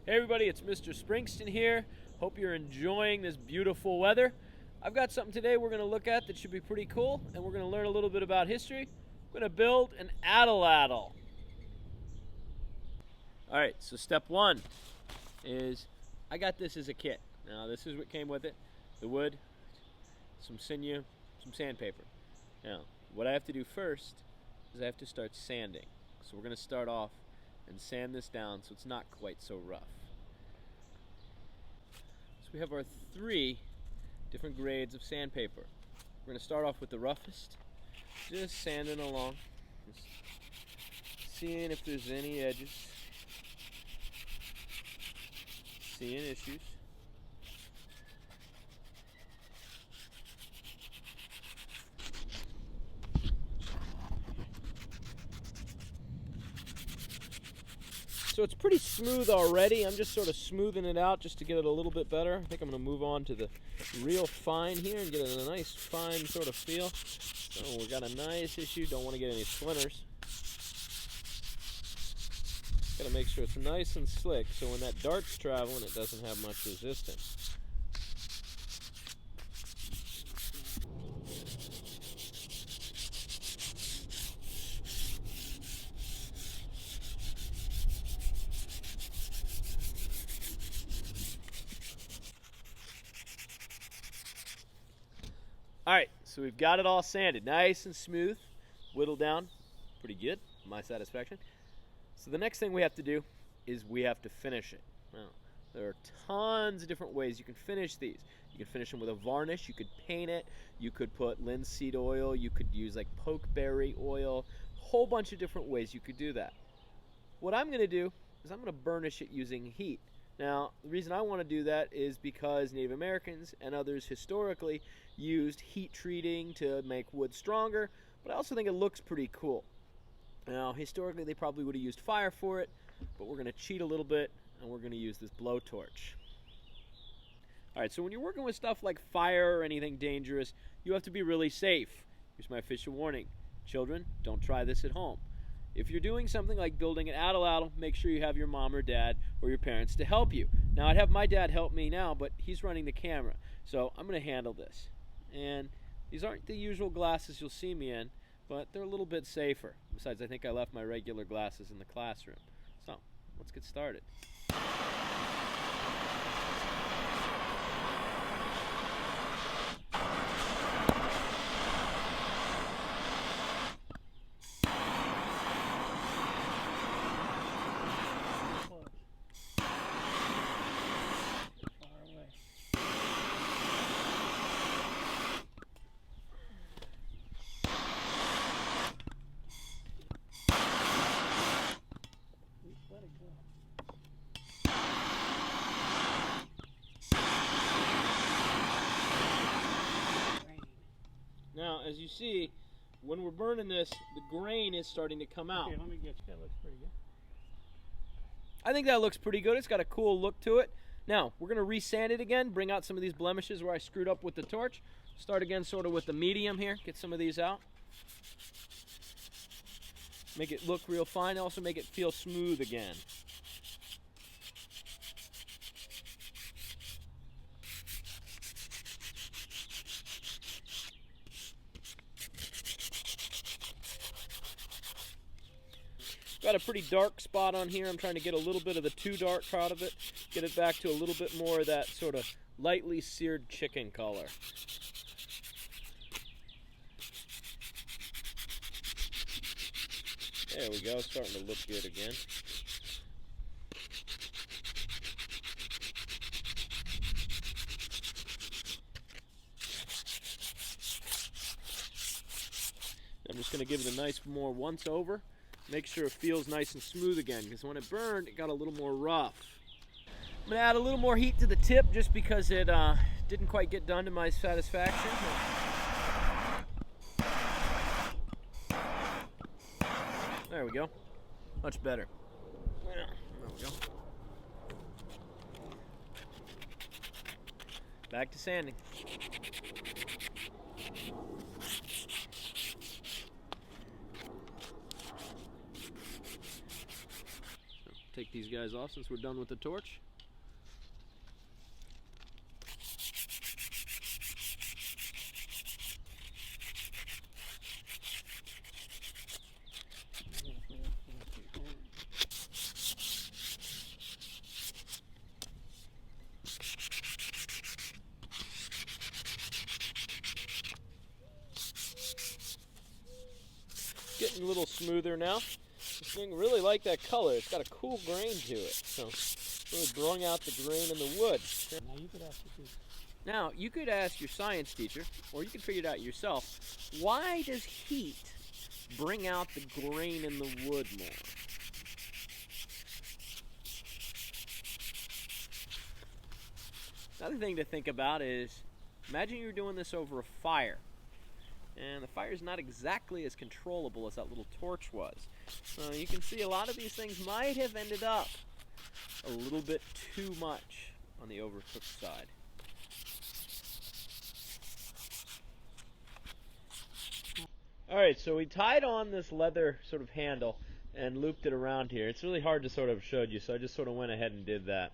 Hey everybody, it's Mr. Springston here. Hope you're enjoying this beautiful weather. I've got something today we're going to look at that should be pretty cool, and we're going to learn a little bit about history. We're going to build an Atlatl. Alright, so step one is, I got this as a kit. Now this is what came with it. The wood, some sinew, some sandpaper. Now, what I have to do first is I have to start sanding. So we're going to start off and sand this down so it's not quite so rough. So we have our 3 different grades of sandpaper. We're going to start off with the roughest, just sanding along, just seeing if there's any edges, seeing issues. So it's pretty smooth already. I'm just sort of smoothing it out just to get it a little bit better. I think I'm going to move on to the real fine here and get a nice fine sort of feel. So we got a nice issue. Don't want to get any splinters. Got to make sure it's nice and slick so when that dart's traveling it doesn't have much resistance. Alright, so we've got it all sanded, nice and smooth, whittled down, pretty good, my satisfaction. So the next thing we have to do is we have to finish it. Now, there are tons of different ways you can finish these. You can finish them with a varnish, you could paint it, you could put linseed oil, you could use like pokeberry oil, a whole bunch of different ways you could do that. What I'm going to do is I'm going to burnish it using heat. Now, the reason I want to do that is because Native Americans and others historically used heat treating to make wood stronger, but I also think it looks pretty cool. Now, historically they probably would have used fire for it, but we're going to cheat a little bit and we're going to use this blowtorch. Alright, so when you're working with stuff like fire or anything dangerous, you have to be really safe. Here's my official warning. Children, don't try this at home. If you're doing something like building an Atlatl, make sure you have your mom or dad or your parents to help you. Now, I'd have my dad help me now, but he's running the camera, so I'm going to handle this. And these aren't the usual glasses you'll see me in, but they're a little bit safer. Besides, I think I left my regular glasses in the classroom. So, let's get started. Now, as you see, when we're burning this, the grain is starting to come out. Okay, let me get you. That looks pretty good. I think that looks pretty good. It's got a cool look to it. Now, we're going to re-sand it again, bring out some of these blemishes where I screwed up with the torch. Start again sort of with the medium here. Get some of these out. Make it look real fine. Also make it feel smooth again. Got a pretty dark spot on here. I'm trying to get a little bit of the too dark out of it. Get it back to a little bit more of that sort of lightly seared chicken color. There we go, starting to look good again. I'm just going to give it a nice more once over. Make sure it feels nice and smooth again, because when it burned, it got a little more rough. I'm going to add a little more heat to the tip just because it didn't quite get done to my satisfaction. There we go. Much better. There we go. Back to sanding. take take these guys off since we're done with the torch. Getting a little smoother now. This thing really like that color. It's got a cool grain to it, so really bring out the grain in the wood. Now you could ask your science teacher, or you could figure it out yourself. Why does heat bring out the grain in the wood more? Another thing to think about is, imagine you're doing this over a fire. And the fire is not exactly as controllable as that little torch was. So you can see a lot of these things might have ended up a little bit too much on the overcooked side. Alright, so we tied on this leather sort of handle and looped it around here. It's really hard to sort of show you, so I just sort of went ahead and did that.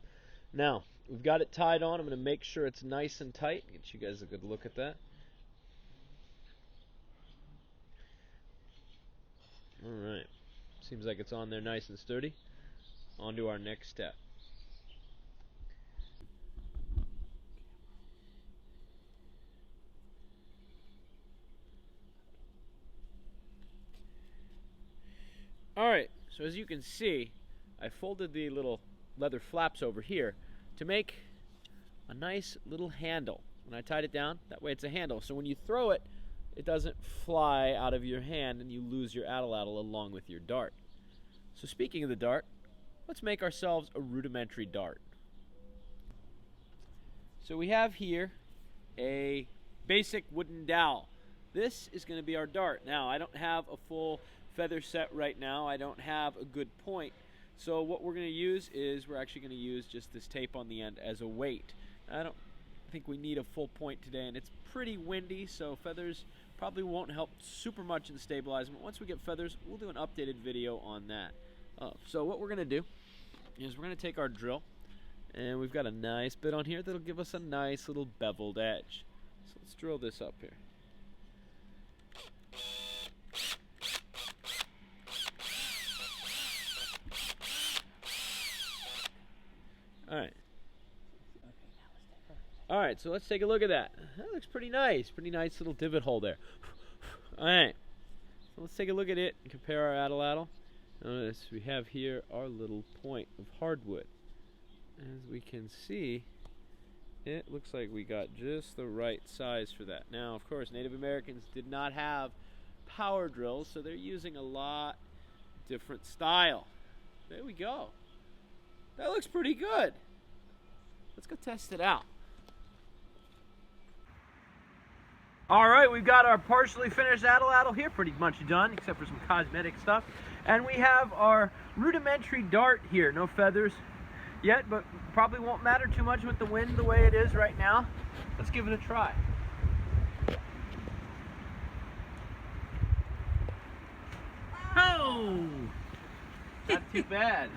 Now, we've got it tied on. I'm going to make sure it's nice and tight. Get you guys a good look at that. Alright, seems like it's on there nice and sturdy. On to our next step. Alright, so as you can see, I folded the little leather flaps over here to make a nice little handle. When I tied it down, that way it's a handle. So when you throw it, it doesn't fly out of your hand and you lose your atlatl along with your dart. So speaking of the dart, let's make ourselves a rudimentary dart. So we have here a basic wooden dowel. This is going to be our dart. Now, I don't have a full feather set right now. I don't have a good point. So what we're going to use is we're actually going to use just this tape on the end as a weight. I don't think we need a full point today, and it's pretty windy, so feathers probably won't help super much in stabilizing. But once we get feathers, we'll do an updated video on that. So what we're going to do is we're going to take our drill, and we've got a nice bit on here that'll give us a nice little beveled edge. So let's drill this up here. Alright. Alright, so let's take a look at that. That looks pretty nice. Pretty nice little divot hole there. Alright. So let's take a look at it and compare our atlatl. Notice we have here our little point of hardwood. As we can see, it looks like we got just the right size for that. Now, of course, Native Americans did not have power drills, so they're using a lot different style. There we go. That looks pretty good. Let's go test it out. Alright, we've got our partially finished atlatl here, pretty much done, except for some cosmetic stuff. And we have our rudimentary dart here. No feathers yet, but probably won't matter too much with the wind the way it is right now. Let's give it a try. Oh! Not too bad.